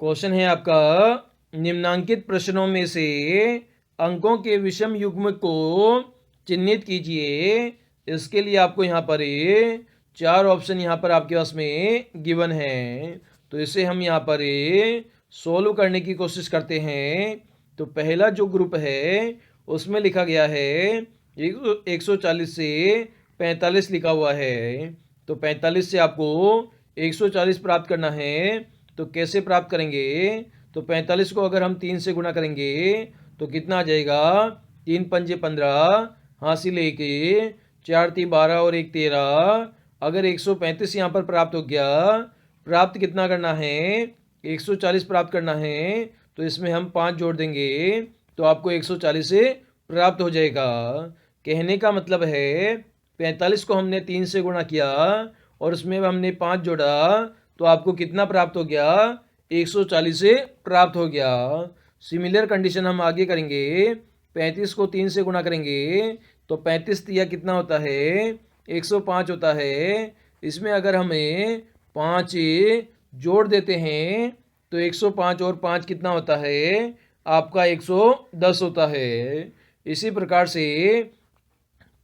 Question है आपका, निम्नांकित प्रश्नों में से अंकों के विषम युग्म को चिन्हित कीजिए। इसके लिए आपको यहाँ पर 4 ऑप्शन यहाँ पर आपके पास में गिवन है, तो इसे हम यहाँ पर सोल्व करने की कोशिश करते हैं। तो पहला जो ग्रुप है उसमें लिखा गया है 140 से 45 लिखा हुआ है। तो 45 से आपको 140 प्राप्त करना है, तो कैसे प्राप्त करेंगे? तो 45 को अगर हम 3 से गुणा करेंगे तो कितना आ जाएगा? 3 पंजे 15, हासिल 1, 4 3 12 और 1 13। अगर 135 यहाँ पर प्राप्त हो गया, प्राप्त कितना करना है? 140 प्राप्त करना है, तो इसमें हम 5 जोड़ देंगे तो आपको 140 से प्राप्त हो जाएगा। कहने का मतलब है 45 को हमने 3 से गुणा किया और उसमें हमने 5 जोड़ा, तो आपको कितना प्राप्त हो गया? 140 से प्राप्त हो गया। सिमिलर कंडीशन हम आगे करेंगे। 35 को 3 से गुणा करेंगे तो 35 तिया कितना होता है? 105 होता है। इसमें अगर हमें 5 जोड़ देते हैं तो 105 और 5 कितना होता है? आपका 110 होता है। इसी प्रकार से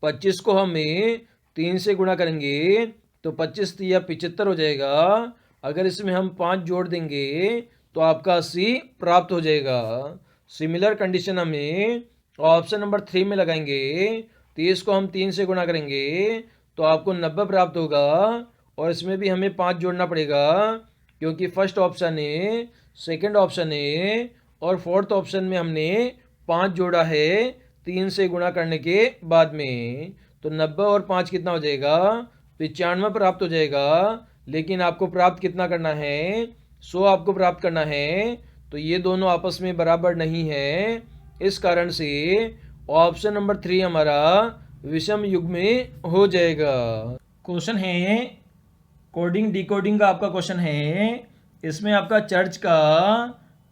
25 को हमें 3 से गुणा करेंगे तो 25 तिया 75 हो जाएगा। अगर इसमें हम 5 जोड़ देंगे तो आपका 80 प्राप्त हो जाएगा। सिमिलर कंडीशन हमें ऑप्शन नंबर 3 में लगाएंगे। 30 को हम 3 से गुणा करेंगे तो आपको 90 प्राप्त होगा, और इसमें भी हमें 5 जोड़ना पड़ेगा क्योंकि फर्स्ट ऑप्शन है, सेकंड ऑप्शन है और फोर्थ ऑप्शन में हमने 5 जोड़ा है 3 से गुणा करने के बाद में। तो 90 और 5 कितना हो जाएगा? 95 प्राप्त हो जाएगा। लेकिन आपको प्राप्त कितना करना है? 100 आपको प्राप्त करना है। तो ये दोनों आपस में बराबर नहीं है, इस कारण से ऑप्शन नंबर 3 हमारा विषम युग्म में हो जाएगा। क्वेश्चन है कोडिंग डिकोडिंग का आपका क्वेश्चन है। इसमें आपका चर्च का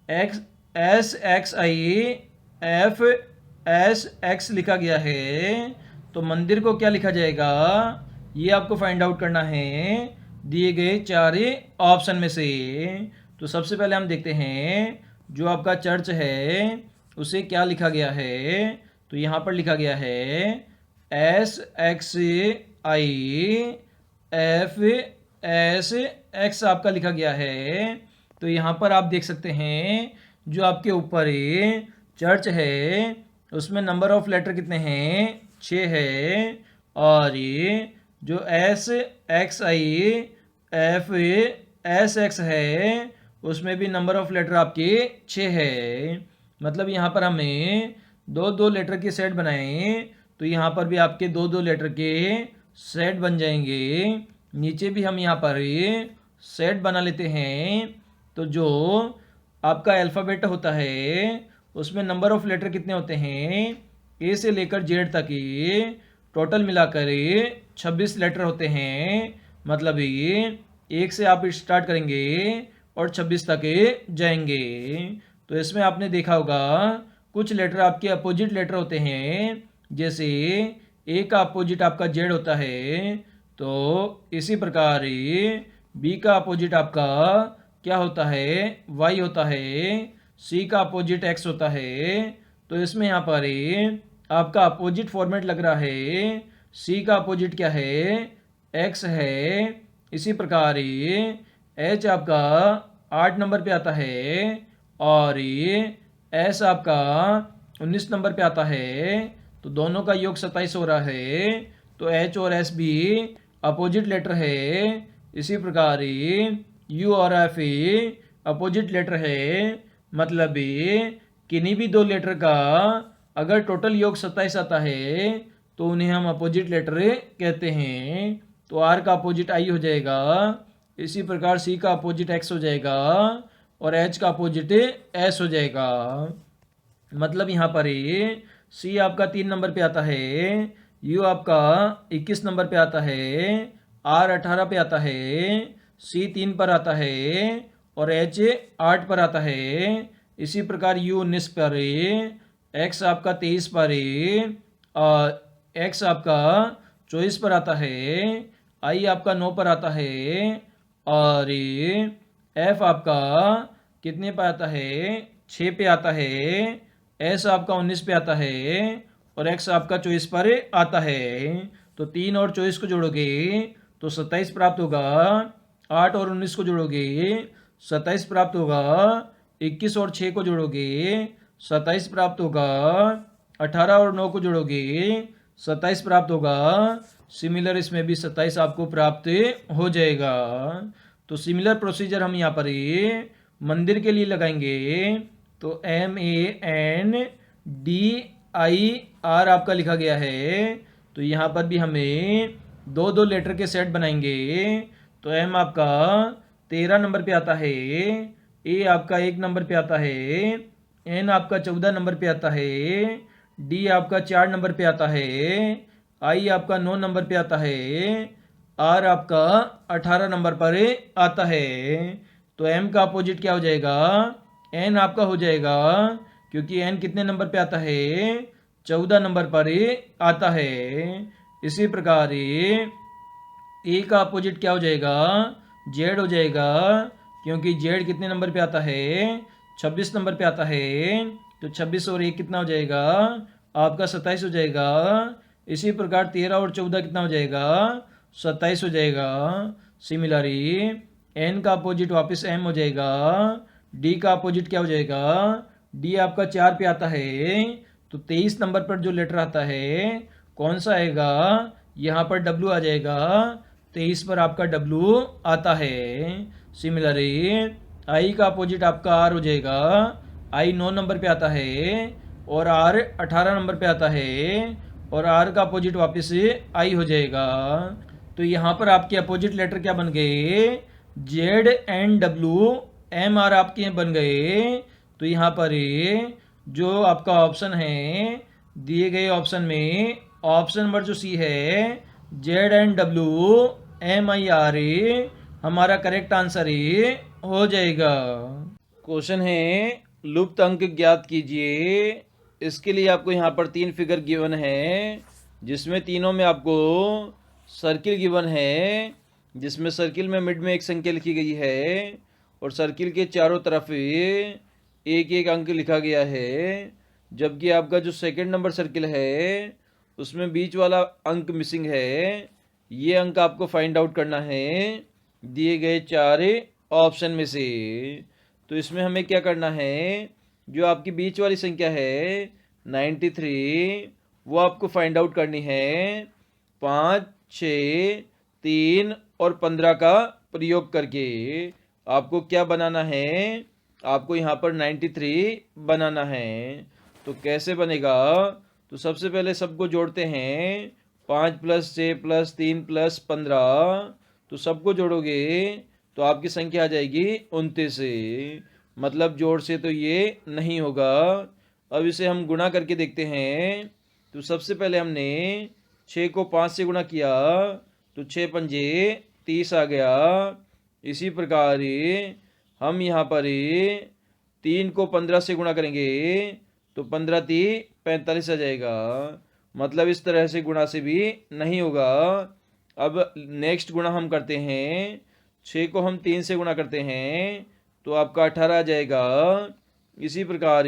SXIFS लिखा गया है, तो मंदिर को क्या लिखा जाएगा? ये आपको फाइंड आउट करना है दिए गए 4 ऑप्शन में से। तो सबसे पहले हम देखते हैं जो आपका चर्च है उसे क्या लिखा गया है। तो यहाँ पर लिखा गया है SXIFS आपका लिखा गया है। तो यहाँ पर आप देख सकते हैं जो आपके ऊपर चर्च है उसमें नंबर ऑफ लेटर कितने हैं? 6 है। और ये जो SXIFS है उसमें भी नंबर ऑफ लेटर आपके 6 है। मतलब यहाँ पर हमें 2-2 लेटर के सेट बनाए, तो यहाँ पर भी आपके 2-2 लेटर के सेट बन जाएंगे। नीचे भी हम यहाँ पर सेट बना लेते हैं। तो जो आपका अल्फ़ाबेट होता है उसमें नंबर ऑफ लेटर कितने होते हैं? ए से लेकर जेड तक टोटल मिलाकर 26 लेटर होते हैं। मतलब ये 1 से आप स्टार्ट करेंगे और 26 तक जाएंगे। तो इसमें आपने देखा होगा कुछ लेटर आपके अपोजिट लेटर होते हैं, जैसे ए का अपोजिट आपका जेड होता है। तो इसी प्रकार बी का अपोजिट आपका क्या होता है? वाई होता है। सी का अपोजिट एक्स होता है। तो इसमें यहाँ पर आपका अपोजिट फॉर्मेट लग रहा है। सी का अपोजिट क्या है? एक्स है। इसी प्रकार एच आपका 8 नंबर पे आता है और एस आपका 19 नंबर पे आता है। तो दोनों का योग 27 हो रहा है। तो एच और एस भी अपोजिट लेटर है। इसी प्रकार यू और एफ अपोजिट लेटर है। मतलब किन्हीं भी 2 लेटर का अगर टोटल योग 27 आता है तो उन्हें हम अपोजिट लेटर कहते हैं। तो आर का अपोजिट आई हो जाएगा। इसी प्रकार सी का अपोजिट एक्स हो जाएगा और एच का अपोजिट एस हो जाएगा। मतलब यहाँ पर सी आपका 3 नंबर पे आता है, यू आपका 21 नंबर पे आता है, आर 18 पे आता है, सी 3 पर आता है और एच 8 पर आता है। इसी प्रकार यू 19 पर, एक्स आपका 23 पर और एक्स आपका 24 पर आता है, आई आपका 9 पर आता है और एफ आपका कितने पे आता है, 6 पे आता है, एस आपका 19 पे आता है और एक्स आपका 24 पर आता है। तो 3 और 24 को जोड़ोगे तो 27 प्राप्त होगा। 8 और 19 को जोड़ोगे 27 प्राप्त होगा। 21 और 6 को जोड़ोगे 27 प्राप्त होगा। 18 और 9 को जोड़ोगे 27 प्राप्त होगा। सिमिलर इसमें भी 27 आपको प्राप्त हो जाएगा। तो सिमिलर प्रोसीजर हम यहाँ पर मंदिर के लिए लगाएंगे। तो MANDIR आपका लिखा गया है। तो यहाँ पर भी हमें दो दो लेटर के सेट बनाएंगे। तो M आपका 13 नंबर पे आता है, A आपका 1 नंबर पे आता है, N आपका 14 नंबर पे आता है, D आपका 4 नंबर पे आता है, I आपका 9 नंबर पे आता है, R आपका 18 नंबर पर आता है। तो M का अपोजिट क्या हो जाएगा, N आपका हो जाएगा, क्योंकि N कितने नंबर पे आता है, 14 नंबर पर आता है। इसी प्रकार A का अपोजिट क्या हो जाएगा, Z हो जाएगा, क्योंकि Z कितने नंबर पे आता है, 26 नंबर पे आता है। तो 26 और 1 कितना हो जाएगा, आपका 27 हो जाएगा। इसी प्रकार 13 और 14 कितना हो जाएगा, 27 हो जाएगा। सिमिलरली N का अपोजिट वापस M हो जाएगा। D का अपोजिट क्या हो जाएगा, D आपका 4 पे आता है। तो 23 नंबर पर जो लेटर आता है कौन सा आएगा, यहाँ पर W आ जाएगा। 23 पर आपका W आता है। सिमिलरली I का अपोजिट आपका R हो जाएगा। I 9 नंबर पे आता है और R 18 नंबर पे आता है और R का अपोजिट वापस I हो जाएगा। तो यहाँ पर आपके अपोजिट लेटर क्या बन गए, Z and W, M R आपके बन गए। तो यहाँ पर जो आपका ऑप्शन है दिए गए ऑप्शन में, ऑप्शन नंबर जो सी है Z and W M I R हमारा करेक्ट आंसर हो जाएगा। क्वेश्चन है लुप्त अंक ज्ञात कीजिए। इसके लिए आपको यहाँ पर 3 फिगर गिवन है, जिसमें तीनों में आपको सर्किल गिवन है, जिसमें सर्किल में मिड में एक संख्या लिखी गई है और सर्किल के चारों तरफ एक एक अंक लिखा गया है। जबकि आपका जो सेकंड नंबर सर्किल है उसमें बीच वाला अंक मिसिंग है। ये अंक आपको फाइंड आउट करना है दिए गए 4 ऑप्शन में से। तो इसमें हमें क्या करना है, जो आपकी बीच वाली संख्या है 93, वो आपको फाइंड आउट करनी है 5, 6, 3 और 15 का प्रयोग करके। आपको क्या बनाना है, आपको यहाँ पर 93 बनाना है। तो कैसे बनेगा, तो सबसे पहले सबको जोड़ते हैं, 5 + 6 + 3 + 15। तो सबको जोड़ोगे तो आपकी संख्या आ जाएगी 29। मतलब जोड़ से तो ये नहीं होगा। अब इसे हम गुणा करके देखते हैं। तो सबसे पहले हमने 6 को 5 से गुणा किया तो 6 पंजे 30 आ गया। इसी प्रकार हम यहाँ पर 3 को 15 से गुणा करेंगे तो 15 × 3 = 45 आ जाएगा। मतलब इस तरह से गुणा से भी नहीं होगा। अब नेक्स्ट गुणा हम करते हैं, 6 को हम 3 से गुणा करते हैं तो आपका 18 आ जाएगा। इसी प्रकार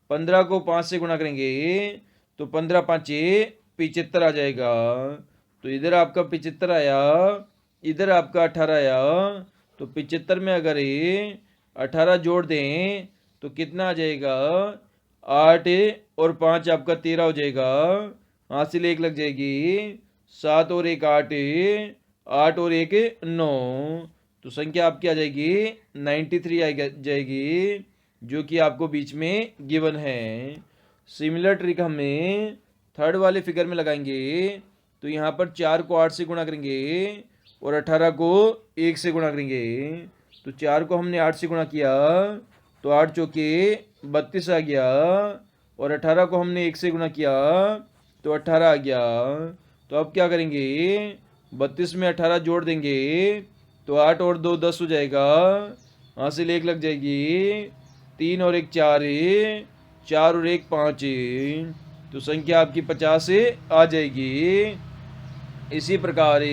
15 को 5 से गुणा करेंगे तो 15 × 5 = 75 आ जाएगा। तो इधर आपका 75 आया, इधर आपका 18 आया। तो 75 में अगर 18 जोड़ दें तो कितना आ जाएगा, 8 और 5 आपका 13 हो जाएगा। हासिल 1 लग जाएगी, 7 और 1 8, 8 और 1 9। तो संख्या आपकी आ जाएगी 93 आ जाएगी, जो कि आपको बीच में गिवन है। सिमिलर ट्रिक हमें थर्ड वाले फिगर में लगाएंगे। तो यहाँ पर 4 को 8 से गुणा करेंगे और 18 को 1 से गुणा करेंगे। तो 4 को हमने 8 से गुणा किया तो 8 चौके 32 आ गया और 18 को हमने 1 से गुणा किया तो 18 आ गया। तो अब क्या करेंगे, 32 में 18 जोड़ देंगे तो 8 और 2 10 हो जाएगा। हासिल 1 लग जाएगी, 3 और 1 4, 4 और 1 5। तो संख्या आपकी 50 आ जाएगी। इसी प्रकार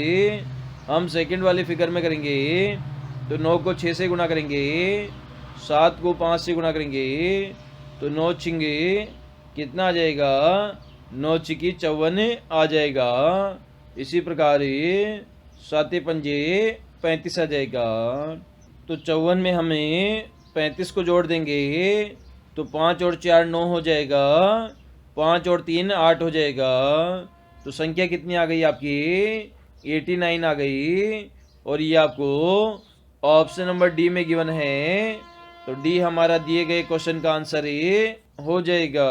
हम सेकंड वाले फिगर में करेंगे। तो 9 को 6 से गुणा करेंगे, 7 को 5 से गुणा करेंगे तो 9 छिंगे कितना आ जाएगा, 9 छिकी 54 आ जाएगा। इसी प्रकार 7 पंजे 35 आ जाएगा। तो 54 में हमें 35 को जोड़ देंगे तो 5 और 4 9 हो जाएगा, 5 और 3 8 हो जाएगा। तो संख्या कितनी आ गई आपकी, 89 आ गई। और ये आपको ऑप्शन नंबर डी में गिवन है। तो डी हमारा दिए गए क्वेश्चन का आंसर हो जाएगा।